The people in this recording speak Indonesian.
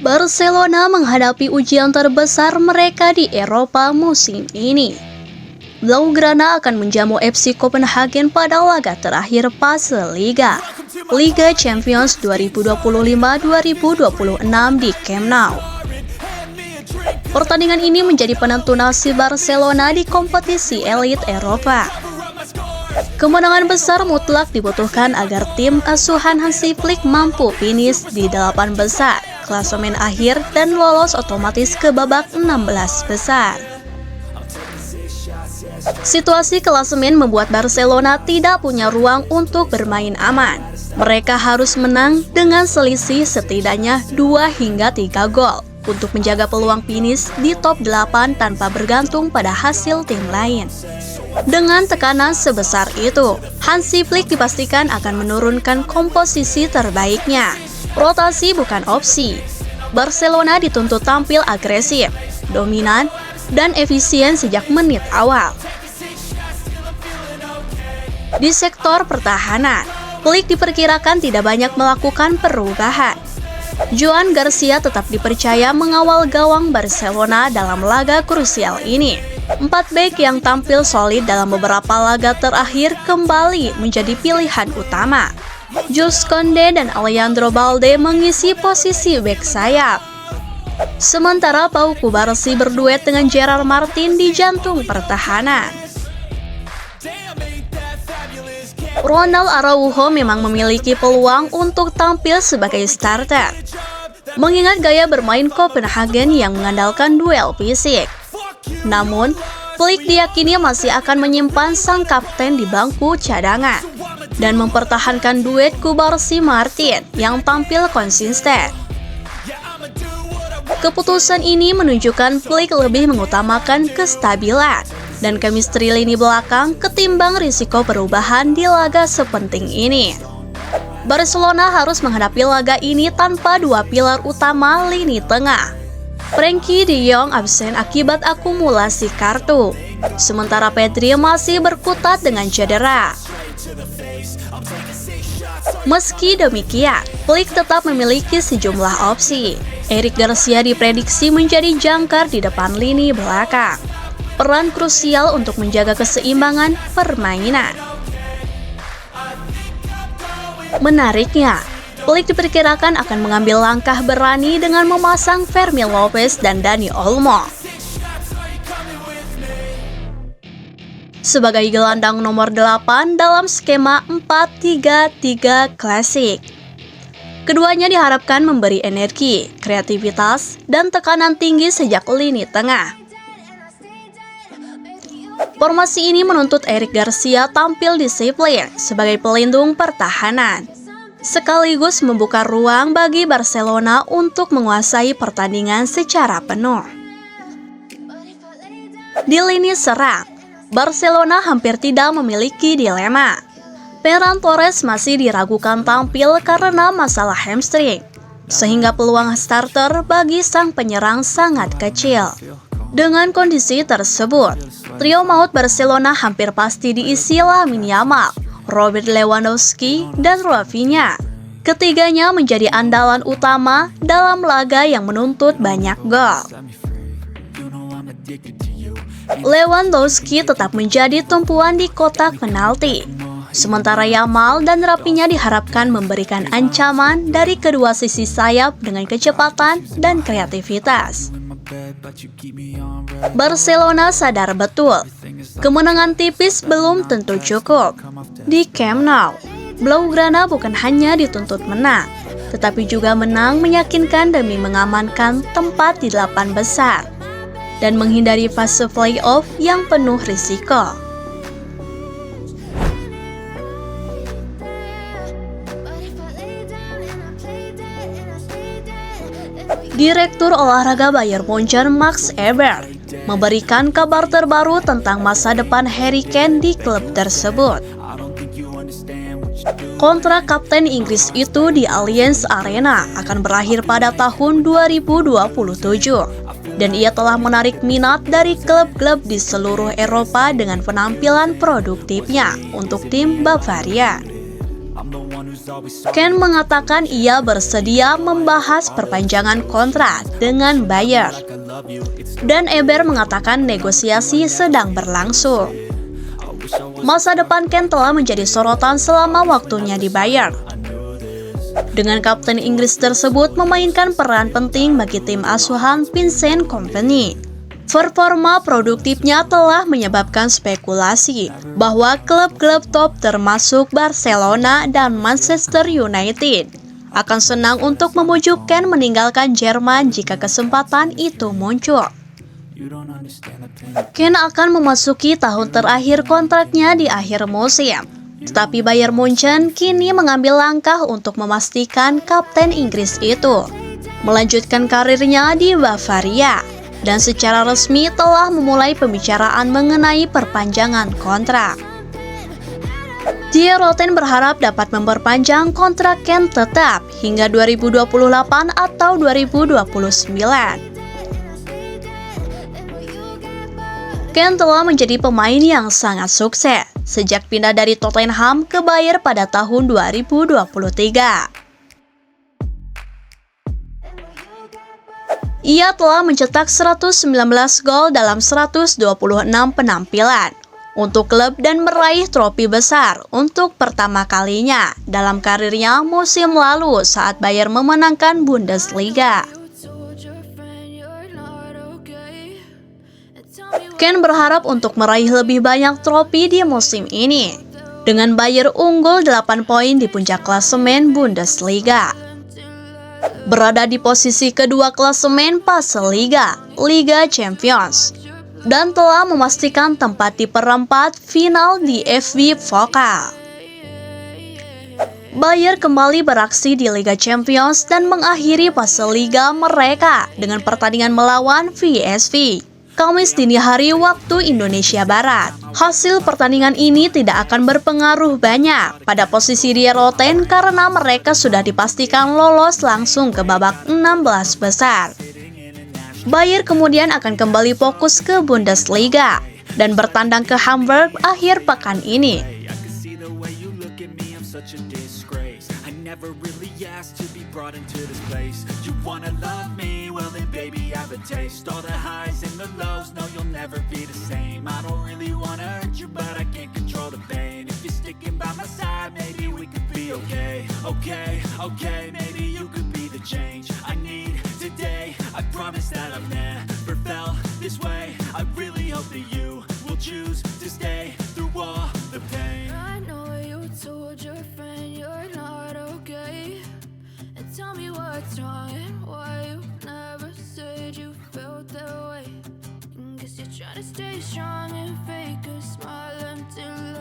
Barcelona menghadapi ujian terbesar mereka di Eropa musim ini. Blaugrana akan menjamu FC Copenhagen pada laga terakhir fase Liga Champions 2025-2026 di Camp Nou. Pertandingan ini menjadi penentu nasib Barcelona di kompetisi elit Eropa. Kemenangan besar mutlak dibutuhkan agar tim asuhan Hansi Flick mampu finish di 8 besar klasemen akhir dan lolos otomatis ke babak 16 besar. Situasi klasemen membuat Barcelona tidak punya ruang untuk bermain aman. Mereka harus menang dengan selisih setidaknya 2 hingga 3 gol untuk menjaga peluang finish di top 8 tanpa bergantung pada hasil tim lain. Dengan tekanan sebesar itu, Hansi Flick dipastikan akan menurunkan komposisi terbaiknya. Rotasi bukan opsi. Barcelona dituntut tampil agresif, dominan, dan efisien sejak menit awal. Di sektor pertahanan, Flick diperkirakan tidak banyak melakukan perubahan. Joan Garcia tetap dipercaya mengawal gawang Barcelona dalam laga krusial ini. 4 bek yang tampil solid dalam beberapa laga terakhir kembali menjadi pilihan utama. Jules Koundé dan Alejandro Balde mengisi posisi bek sayap. Sementara Pau Cubarsí berduet dengan Gerard Martin di jantung pertahanan. Ronald Araujo memang memiliki peluang untuk tampil sebagai starter, mengingat gaya bermain Copenhagen yang mengandalkan duel fisik. Namun, Flick diyakini masih akan menyimpan sang kapten di bangku cadangan dan mempertahankan duet Cubarsí-Martin yang tampil konsisten. Keputusan ini menunjukkan Flick lebih mengutamakan kestabilan dan chemistry lini belakang ketimbang risiko perubahan di laga sepenting ini. Barcelona harus menghadapi laga ini tanpa 2 pilar utama lini tengah. Frenkie de Jong absen akibat akumulasi kartu, sementara Pedri masih berkutat dengan cedera. Meski demikian, Flick tetap memiliki sejumlah opsi. Eric Garcia diprediksi menjadi jangkar di depan lini belakang. Peran krusial untuk menjaga keseimbangan permainan. Menariknya, Flick diperkirakan akan mengambil langkah berani dengan memasang Fermín López dan Dani Olmo sebagai gelandang nomor 8 dalam skema 4-3-3 klasik. Keduanya diharapkan memberi energi, kreativitas, dan tekanan tinggi sejak lini tengah. Formasi ini menuntut Eric Garcia tampil disiplin sebagai pelindung pertahanan, sekaligus membuka ruang bagi Barcelona untuk menguasai pertandingan secara penuh. Di lini serang, Barcelona hampir tidak memiliki dilema. Ferran Torres masih diragukan tampil karena masalah hamstring, sehingga peluang starter bagi sang penyerang sangat kecil. Dengan kondisi tersebut, trio maut Barcelona hampir pasti diisi Lamine Yamal, Robert Lewandowski, dan Rafinha. Ketiganya menjadi andalan utama dalam laga yang menuntut banyak gol. Lewandowski tetap menjadi tumpuan di kotak penalti, sementara Yamal dan Rafinha diharapkan memberikan ancaman dari kedua sisi sayap dengan kecepatan dan kreativitas. Barcelona sadar betul, kemenangan tipis belum tentu cukup. Di Camp Nou, Blaugrana bukan hanya dituntut menang, tetapi juga menang meyakinkan demi mengamankan tempat di 8 besar dan menghindari fase playoff yang penuh risiko. Direktur olahraga Bayern Munchen Max Eber memberikan kabar terbaru tentang masa depan Harry Kane di klub tersebut. Kontrak kapten Inggris itu di Allianz Arena akan berakhir pada tahun 2027 dan ia telah menarik minat dari klub-klub di seluruh Eropa dengan penampilan produktifnya untuk tim Bavaria. Ken mengatakan ia bersedia membahas perpanjangan kontrak dengan Bayern. Dan Eber mengatakan negosiasi sedang berlangsung. Masa depan Ken telah menjadi sorotan selama waktunya di Bayern. Dengan kapten Inggris tersebut memainkan peran penting bagi tim asuhan Vincent Kompany. Performa produktifnya telah menyebabkan spekulasi bahwa klub-klub top termasuk Barcelona dan Manchester United akan senang untuk membujuk Ken meninggalkan Jerman jika kesempatan itu muncul. Ken akan memasuki tahun terakhir kontraknya di akhir musim, tetapi Bayern Munchen kini mengambil langkah untuk memastikan kapten Inggris itu melanjutkan karirnya di Bavaria. Dan secara resmi telah memulai pembicaraan mengenai perpanjangan kontrak. Die Roten berharap dapat memperpanjang kontrak Ken tetap hingga 2028 atau 2029. Ken telah menjadi pemain yang sangat sukses sejak pindah dari Tottenham ke Bayern pada tahun 2023. Ia telah mencetak 119 gol dalam 126 penampilan untuk klub dan meraih trofi besar untuk pertama kalinya dalam karirnya musim lalu saat Bayern memenangkan Bundesliga. Ken berharap untuk meraih lebih banyak trofi di musim ini dengan Bayern unggul 8 poin di puncak klasemen Bundesliga. Berada di posisi kedua klasemen pas Liga Champions, dan telah memastikan tempat di perempat final di FV Pokal. Bayern kembali beraksi di Liga Champions dan mengakhiri fase Liga mereka dengan pertandingan melawan VSV Kamis dini hari waktu Indonesia Barat. Hasil pertandingan ini tidak akan berpengaruh banyak pada posisi Die Roten karena mereka sudah dipastikan lolos langsung ke babak 16 besar. Bayern kemudian akan kembali fokus ke Bundesliga dan bertandang ke Hamburg akhir pekan ini. Never really asked to be brought into this place. You wanna love me? Well then baby I have a taste. All the highs and the lows, no you'll never be the same. I don't really wanna hurt you but I can't control the pain. If you're sticking by my side, maybe we could be okay. Okay, maybe you could be the change I need today. I promise that I've never felt this way. I really hope that you will choose to stay through all the pain. I know you told your friend you're not okay, and tell me what's wrong and why you never said you felt that way. Guess you're trying to stay strong and fake a smile until